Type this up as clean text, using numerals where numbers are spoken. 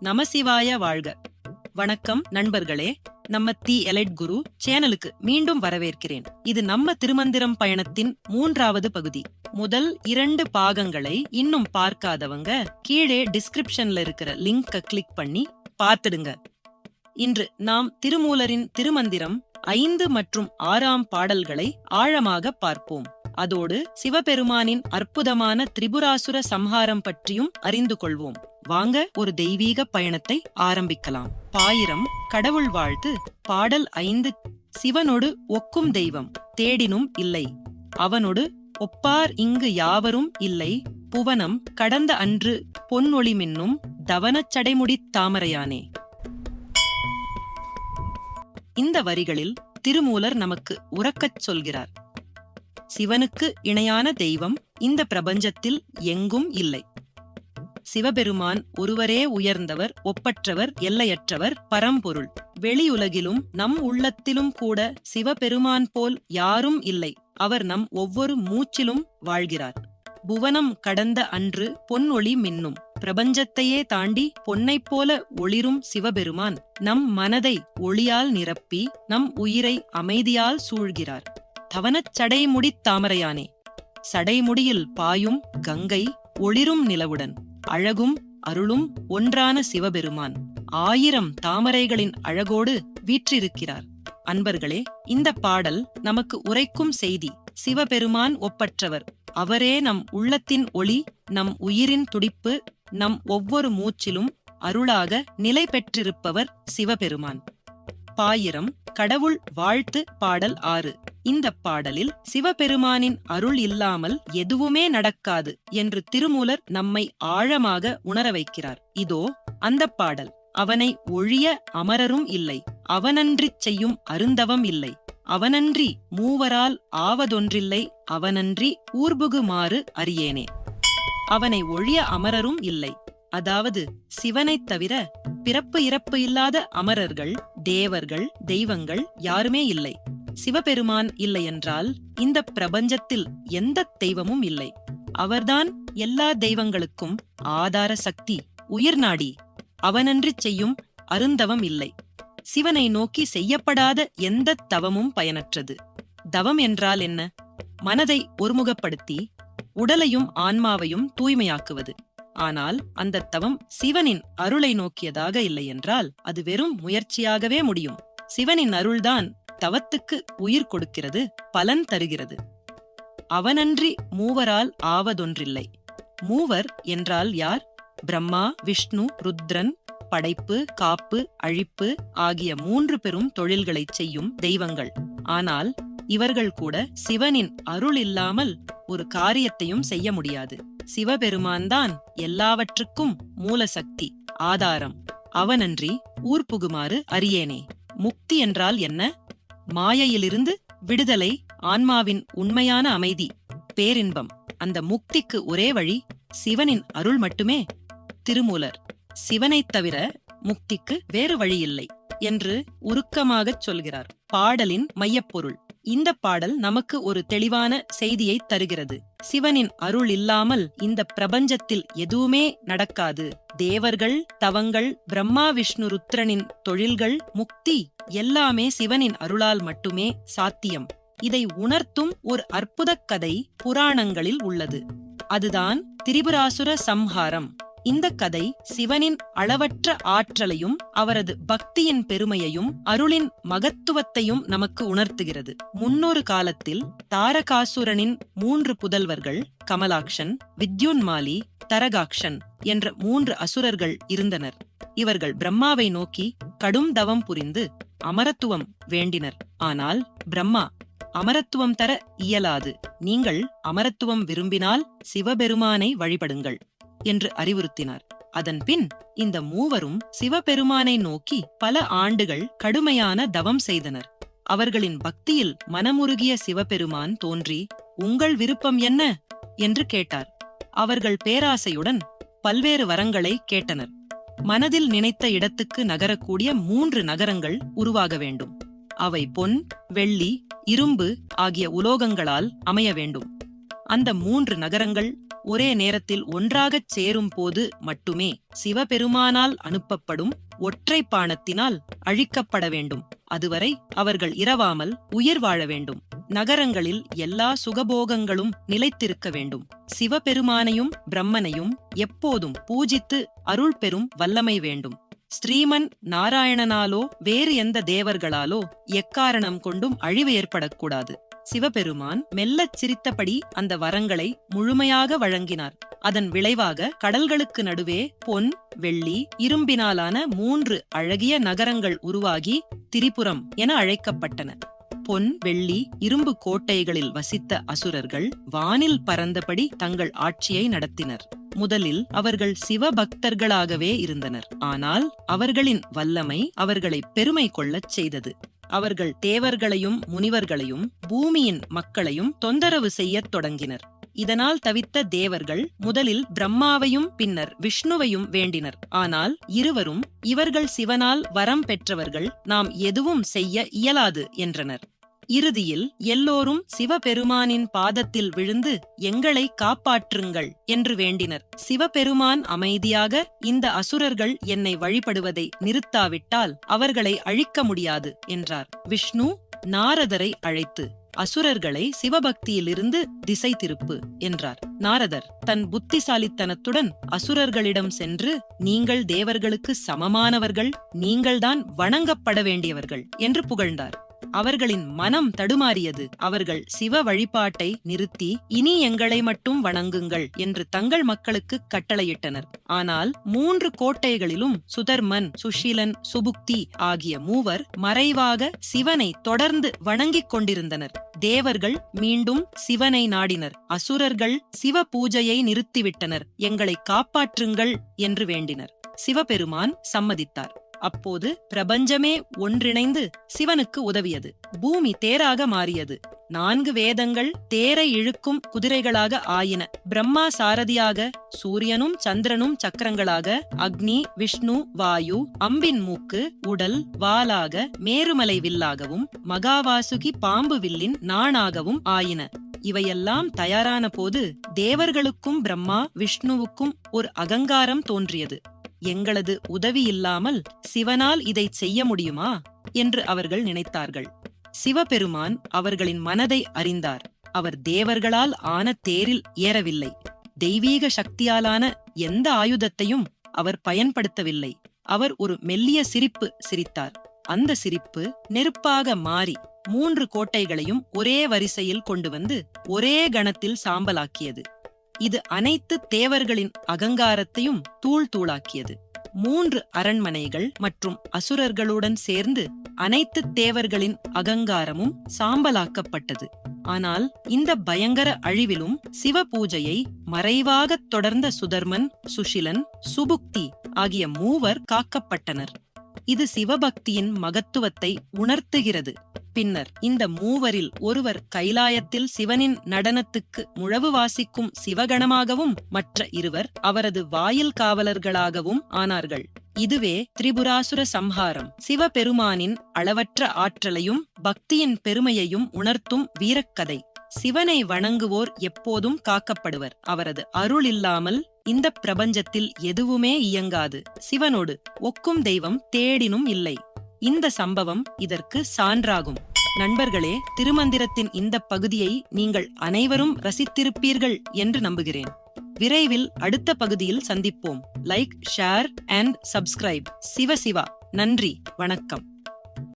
நமசிவாய வாழ்க. வணக்கம் நண்பர்களே, நம்ம தி எலைட் குரு சேனலுக்கு மீண்டும் வரவேற்கிறேன். இது நம்ம திருமந்திரம் பயணத்தின் 3வது பகுதி. முதல் 2 பாகங்களை இன்னும் பார்க்காதவங்க கீழே டிஸ்கிரிப்ஷன்ல இருக்கிற லிங்க கிளிக் பண்ணி பார்த்துடுங்க. இன்று நாம் திருமூலரின் திருமந்திரம் 5 மற்றும் 6ஆம் பாடல்களை ஆழமாக பார்ப்போம். அதோடு சிவபெருமானின் அற்புதமான திரிபுராசுர சம்ஹாரம் பற்றியும் அறிந்து கொள்வோம். வாங்க ஒரு தெய்வீக பயணத்தை ஆரம்பிக்கலாம். பாயிரம் கடவுள் வாழ்த்து. பாடல் 5. சிவனொடு ஒக்கும் தெய்வம் தேடினும் இல்லை, அவனொடு ஒப்பார் இங்கு யாவரும் இல்லை, புவனம் கடந்த அன்று பொன்னொளி மின்னும் தவனச் சடைமுடித் தாமரையானே. இந்த வரிகளில் திருமூலர் நமக்கு உரக்கச் சொல்கிறார், சிவனுக்கு இணையான தெய்வம் இந்த பிரபஞ்சத்தில் எங்கும் இல்லை. சிவபெருமான் ஒருவரே உயர்ந்தவர், ஒப்பற்றவர், எல்லையற்றவர், பரம்பொருள். வெளியுலகிலும் நம் உள்ளத்திலும் கூட சிவபெருமான் போல் யாரும் இல்லை. அவர் நம் ஒவ்வொரு மூச்சிலும் வாழ்கிறார். புவனம் கடந்த அன்று பொன்னொளி மின்னும். பிரபஞ்சத்தையே தாண்டி பொன்னைப் போல ஒளிரும் சிவபெருமான் நம் மனதை ஒளியால் நிரப்பி நம் உயிரை அமைதியால் சூழ்கிறார். தவனச் சடைமுடித் தாமரையானே. சடைமுடியில் பாயும் கங்கை ஒளிரும் நிலவுடன் அழகும் அருளும் ஒன்றான சிவபெருமான் 1000 தாமரைகளின் அழகோடு வீற்றிருக்கிறார். அன்பர்களே, இந்த பாடல் நமக்கு உரைக்கும் செய்தி, சிவபெருமான் ஒப்பற்றவர். அவரே நம் உள்ளத்தின் ஒளி, நம் உயிரின் துடிப்பு, நம் ஒவ்வொரு மூச்சிலும் அருளாக நிலை பெற்றிருப்பவர் சிவபெருமான். பாயிரம் கடவுள் வாழ்த்து. பாடல் 6. இந்த பாடலில் சிவபெருமானின் அருள் இல்லாமல் எதுவுமே நடக்காது என்று திருமூலர் நம்மை ஆழமாக உணர வைக்கிறார். இதோ அந்த பாடல். அவனை ஒழிய அமரரும் இல்லை, அவனன்றிச் செய்யும் அருந்தவம் இல்லை, அவனன்றி மூவரால் ஆவதொன்றில்லை, அவனன்றி ஊர்புகுமாறு அறியேனே. அவனை ஒழிய அமரரும் இல்லை, அதாவது சிவனைத் தவிர பிறப்பு இறப்பு இல்லாத அமரர்கள், தேவர்கள், தெய்வங்கள் யாருமே இல்லை. சிவபெருமான் இல்லையென்றால் இந்த பிரபஞ்சத்தில் எந்த தெய்வமும் இல்லை. அவர்தான் எல்லா தெய்வங்களுக்கும் ஆதார சக்தி, உயிர்நாடி. அவனன்றிச் செய்யும் அருந்தவம் இல்லை. சிவனை நோக்கி செய்யப்படாத எந்த தவமும் பயனற்றது. தவம் என்றால் என்ன? மனதை ஒருமுகப்படுத்தி உடலையும் ஆன்மாவையும் தூய்மையாக்குவது. ஆனால் அந்த தவம் சிவனின் அருளை நோக்கியதாக இல்லை என்றால் அது வெறும் முயற்சியாகவே முடியும். சிவனின் அருள்தான் தவத்துக்கு உயிர் கொடுக்கிறது, பலன் தருகிறது. அவனன்றி மூவரால் ஆவதொன்றில்லை. மூவர் என்றால் யார்? பிரம்மா, விஷ்ணு, ருத்ரன். படைப்பு, காப்பு, அழிப்பு ஆகிய 3 பெரும் தொழில்களைச் செய்யும் தெய்வங்கள். ஆனால் இவர்கள் கூட சிவனின் அருள் இல்லாமல் ஒரு காரியத்தையும் செய்ய முடியாது. சிவபெருமான் தான் எல்லாவற்றுக்கும் மூலசக்தி, ஆதாரம். அவனன்றி ஊர்புகுமாறு அறியேனே. முக்தி என்றால் என்ன? மாயையிலிருந்து விடுதலை, ஆன்மாவின் உண்மையான அமைதி, பேரின்பம். அந்த முக்திக்கு ஒரே வழி சிவனின் அருள் மட்டுமே. திருமூலர் சிவனைத் தவிர முக்திக்கு வேறு வழியில்லை என்று உருக்கமாகச் சொல்கிறார். பாடலின் மையப்பொருள். இந்த பாடல் நமக்கு ஒரு தெளிவான செய்தியை தருகிறது. சிவனின் அருள் இல்லாமல் இந்த பிரபஞ்சத்தில் எதுவுமே நடக்காது. தேவர்கள், தவங்கள், பிரம்மா, விஷ்ணு, ருத்ரனின் தொழில்கள், முக்தி எல்லாமே சிவனின் அருளால் மட்டுமே சாத்தியம். இதை உணர்த்தும் ஒரு அற்புதக் கதை புராணங்களில் உள்ளது. அதுதான் திரிபுராசுர சம்ஹாரம். இந்த கதை சிவனின் அளவற்ற ஆற்றலையும் அவரது பக்தியின் பெருமையையும் அருளின் மகத்துவத்தையும் நமக்கு உணர்த்துகிறது. முன்னொரு காலத்தில் தாரகாசுரனின் 3 புதல்வர்கள் கமலாக்ஷன், வித்யுன்மாலி, தரகாக்ஷன் என்ற 3 அசுரர்கள் இருந்தனர். இவர்கள் பிரம்மாவை நோக்கி கடும் தவம் புரிந்து அமரத்துவம் வேண்டினர். ஆனால் பிரம்மா, அமரத்துவம் தர இயலாது, நீங்கள் அமரத்துவம் விரும்பினால் சிவபெருமானை வழிபடுங்கள் என்று அறிவுறுத்தினார். அதன்பின் இந்த 3வரும் சிவபெருமானை நோக்கி பல ஆண்டுகள் கடுமையான தவம் செய்தனர். அவர்களின் பக்தியில் மனமுருகிய சிவபெருமான் தோன்றி, உங்கள் விருப்பம் என்ன என்று கேட்டார். அவர்கள் பேராசையுடன் பல்வேறு வரங்களை கேட்டனர். மனதில் நினைத்த இடத்துக்கு நகரக்கூடிய 3 நகரங்கள் உருவாக வேண்டும். அவை பொன், வெள்ளி, இரும்பு ஆகிய உலோகங்களால் அமைய வேண்டும். அந்த 3 நகரங்கள் ஒரே நேரத்தில் ஒன்றாகச் சேரும் போது மட்டுமே சிவபெருமானால் அனுப்பப்படும் ஒற்றை பாணத்தினால் அழிக்கப்பட வேண்டும். அதுவரை அவர்கள் இரவாமல் உயிர் வாழ வேண்டும். நகரங்களில் எல்லா சுகபோகங்களும் நிலைத்திருக்க வேண்டும். சிவபெருமானையும் பிரம்மனையும் எப்போதும் பூஜித்து அருள் பெறும் வல்லமை வேண்டும். ஸ்ரீமன் நாராயணனாலோ வேறு எந்த தேவர்களாலோ எக்காரணம் கொண்டும் அழிவு ஏற்படக்கூடாது. சிவபெருமான் மெல்லச் சிரித்தபடி அந்த வரங்களை முழுமையாக வழங்கினார். அதன் விளைவாக கடல்களுக்கு நடுவே பொன், வெள்ளி, இரும்பினாலான 3 அழகிய நகரங்கள் உருவாகி திரிபுரம் என அழைக்கப்பட்டன. பொன், வெள்ளி, இரும்பு கோட்டைகளில் வசித்த அசுரர்கள் வானில் பறந்தபடி தங்கள் ஆட்சியை நடத்தினர். முதலில் அவர்கள் சிவபக்தர்களாகவே இருந்தனர். ஆனால் அவர்களின் வல்லமை அவர்களை பெருமை கொள்ளச் செய்தது. அவர்கள் தேவர்களையும் முனிவர்களையும் பூமியின் மக்களையும் தொந்தரவு செய்யத் தொடங்கினர். இதனால் தவித்த தேவர்கள் முதலில் பிரம்மாவையும் பின்னர் விஷ்ணுவையும் வேண்டினர். ஆனால் இருவரும், இவர்கள் சிவனால் வரம் பெற்றவர்கள், நாம் எதுவும் செய்ய இயலாது என்றனர். இறுதியில் எல்லோரும் சிவபெருமானின் பாதத்தில் விழுந்து எங்களை காப்பாற்றுங்கள் என்று வேண்டினர். சிவபெருமான் அமைதியாக, இந்த அசுரர்கள் என்னை வழிபடுவதை நிறுத்தாவிட்டால் அவர்களை அழிக்க முடியாது என்றார். விஷ்ணு நாரதரை அழைத்து அசுரர்களை சிவபக்தியிலிருந்து திசை திருப்பு என்றார். நாரதர் தன் புத்திசாலித்தனத்துடன் அசுரர்களிடம் சென்று, நீங்கள் தேவர்களுக்கு சமமானவர்கள், நீங்கள்தான் வணங்கப்பட வேண்டியவர்கள் என்று புகழ்ந்தார். அவர்களின் மனம் தடுமாறியது. அவர்கள் சிவ வழிபாட்டை நிறுத்தி இனி எங்களை மட்டும் வணங்குங்கள் என்று தங்கள் மக்களுக்கு கட்டளையிட்டனர். ஆனால் 3 கோட்டைகளிலும் சுதர்மன், சுஷிலன், சுபுக்தி ஆகிய 3 மறைவாக சிவனை தொடர்ந்து வணங்கிக் கொண்டிருந்தனர். தேவர்கள் மீண்டும் சிவனை நாடினர். அசுரர்கள் சிவ பூஜையை நிறுத்திவிட்டனர். எங்களை காப்பாற்றுங்கள் என்று வேண்டினர். சிவபெருமான் சம்மதித்தார். அப்போது பிரபஞ்சமே ஒன்றிணைந்து சிவனுக்கு உதவியது. பூமி தேராக மாறியது. 4 வேதங்கள் தேரை இழுக்கும் குதிரைகளாக ஆயின. பிரம்மா சாரதியாக, சூரியனும் சந்திரனும் சக்கரங்களாக, அக்னி, விஷ்ணு, வாயு அம்பின் மூக்கு, உடல் வாளாக, மேருமலை வில்லாகவும், மகாவாசுகி பாம்பு வில்லின் நாணாகவும் ஆயின. இவையெல்லாம் தயாரான போது தேவர்களுக்கும் பிரம்மா விஷ்ணுவுக்கும் ஒரு அகங்காரம் தோன்றியது. எங்களது உதவி இல்லாமல் சிவனால் இதை செய்ய முடியுமா என்று அவர்கள் நினைத்தார்கள். சிவபெருமான் அவர்களின் மனதை அறிந்தார். அவர் தேவர்களால் ஆன தேரில் ஏறவில்லை. தெய்வீக சக்தியாலான எந்த ஆயுதத்தையும் அவர் பயன்படுத்தவில்லை. அவர் ஒரு மெல்லிய சிரிப்பு சிரித்தார். அந்த சிரிப்பு நெருப்பாக மாறி 3 கோட்டைகளையும் ஒரே வரிசையில் கொண்டு வந்து ஒரே கணத்தில் சாம்பலாக்கியது. இது அனைத்து தேவர்களின் அகங்காரத்தையும் தூள் தூளாக்கியது. 3 அரண்மனைகள் மற்றும் அசுரர்களுடன் சேர்ந்து அனைத்து தேவர்களின் அகங்காரமும் சாம்பலாக்கப்பட்டது. ஆனால் இந்த பயங்கர அழிவிலும் சிவ பூஜையை மறைவாகத் தொடர்ந்த சுதர்மன், சுஷிலன், சுபுக்தி ஆகிய 3 காக்கப்பட்டனர். இது சிவபக்தியின் மகத்துவத்தை உணர்த்துகிறது. பின்னர் இந்த 3 ஒருவர் கைலாயத்தில் சிவனின் நடனத்துக்கு முழவு வாசிக்கும் சிவகணமாகவும் மற்ற 2 அவரது வாயில் காவலர்களாகவும் ஆனார்கள். இதுவே திரிபுராசுர சம்ஹாரம். சிவபெருமானின் அளவற்ற ஆற்றலையும் பக்தியின் பெருமையையும் உணர்த்தும் வீரக்கதை. சிவனை வணங்குவோர் எப்போதும் காக்கப்படுவர். அவரது அருள் இல்லாமல் இந்த பிரபஞ்சத்தில் எதுவுமே இயங்காது. சிவனோடு ஒக்கும் தெய்வம் தேடினும் இல்லை. இந்த சம்பவம் இதற்கு சான்றாகும். நண்பர்களே, திருமந்திரத்தின் இந்த பகுதியை நீங்கள் அனைவரும் ரசித்திருப்பீர்கள் என்று நம்புகிறேன். விரைவில் அடுத்த பகுதியில் சந்திப்போம். Like, share and subscribe. Shiva Shiva. நன்றி, வணக்கம்.